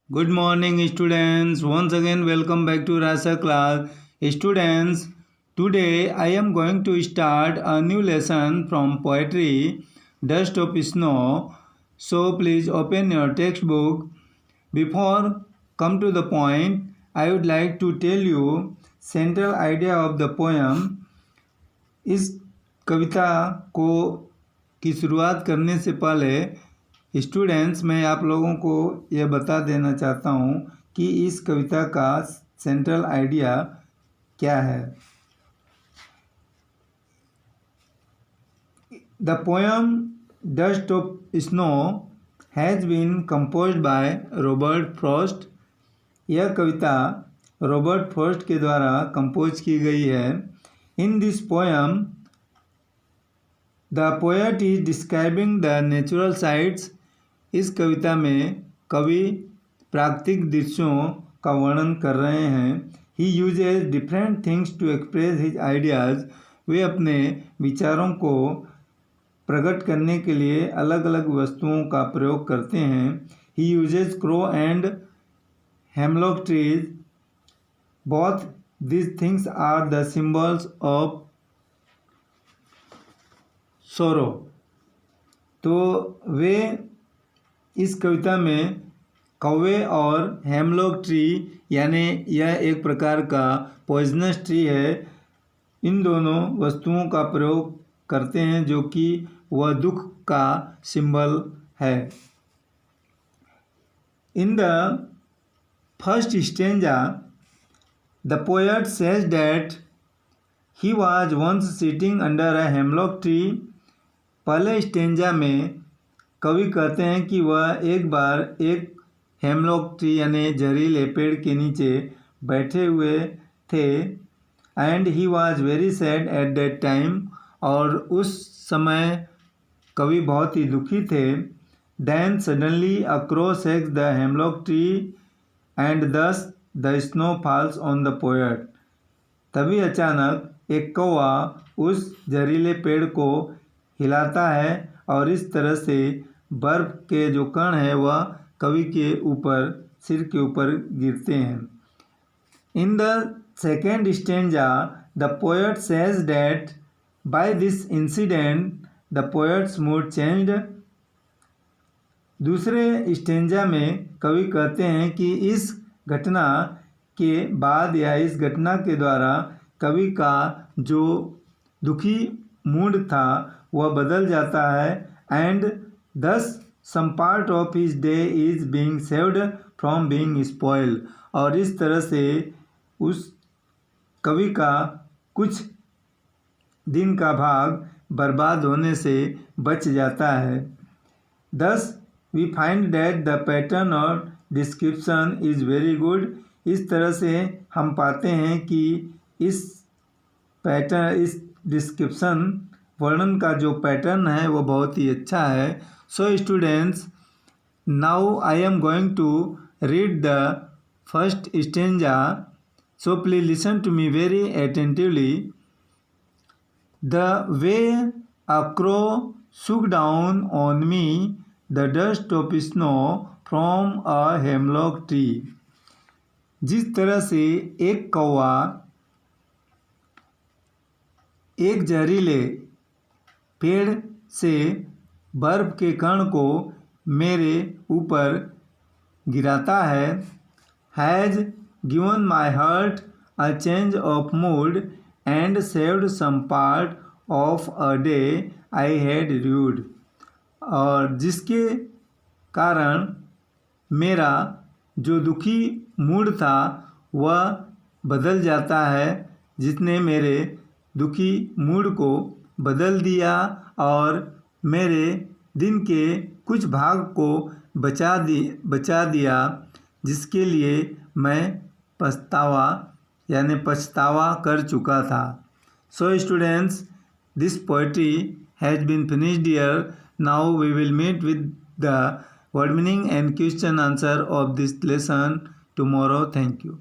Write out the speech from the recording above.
Good morning, students. Once again, welcome back to Rasa class. Students, today I am going to start a new lesson from poetry, Dust of Snow. So please open your textbook. Before come to the point, I would like to tell you central idea of the poem. इस कविता को की शुरुआत करने से पहले students मैं आप लोगों को यह बता देना चाहता हूँ कि इस कविता का सेंट्रल आइडिया क्या है। The poem dust of snow has been composed by Robert Frost. यह कविता रॉबर्ट फ्रॉस्ट के द्वारा कंपोज की गई है। In this poem the poet is describing the natural sites. इस कविता में कवि प्राकृतिक दृश्यों का वर्णन कर रहे हैं। He uses different things to express his ideas. वे अपने विचारों को प्रकट करने के लिए अलग अलग वस्तुओं का प्रयोग करते हैं। He uses crow and hemlock trees. Both these things are the symbols of sorrow। तो वे इस कविता में कौवे और हेमलॉक ट्री यानी यह एक प्रकार का पॉइजनस ट्री है, इन दोनों वस्तुओं का प्रयोग करते हैं जो कि वह दुख का सिंबल है। In the first stanza the poet says that he was once sitting under a hemlock tree। पहले स्टेंजा में कवि कहते हैं कि वह एक बार एक हेमलॉक ट्री यानी जहरीले पेड़ के नीचे बैठे हुए थे। And he was very sad at that time. और उस समय कवि बहुत ही दुखी थे। Then suddenly a crow shakes the hemlock tree and thus the snow falls on the poet. तभी अचानक एक कौवा उस जहरीले पेड़ को हिलाता है और इस तरह से बर्फ के जो कण है वह कवि के ऊपर सिर के ऊपर गिरते हैं। In the second stanza the poet says that by this incident the poet's mood changed. दूसरे स्टेंजा में कवि कहते हैं कि इस घटना के बाद या इस घटना के द्वारा कवि का जो दुखी मूड था वह बदल जाता है। And thus some part of his day is being saved from being spoil. और इस तरह से उस कवि का कुछ दिन का भाग बर्बाद होने से बच जाता है। Thus we find that the pattern और डिस्क्रिप्शन इज़ वेरी गुड। इस तरह से हम पाते हैं कि इस डिस्क्रिप्शन वर्णन का जो पैटर्न है वो बहुत ही अच्छा है। So students, now I am going to read the first stanza. So please listen to me very attentively. The way a crow shook down on me the dust of snow from a hemlock tree। जिस तरह से एक कौवा एक जहरीले पेड़ से बर्फ के कण को मेरे ऊपर गिराता है। Has given my heart a change of mood and saved some part of a day I had rued. और जिसके कारण मेरा जो दुखी मूड था वह बदल जाता है, जिसने मेरे दुखी मूड को बदल दिया और मेरे दिन के कुछ भाग को बचा दिया, जिसके लिए मैं पछतावा कर चुका था। So students, this poetry has been finished here. Now we will meet with the word meaning and question answer of this lesson tomorrow. Thank you.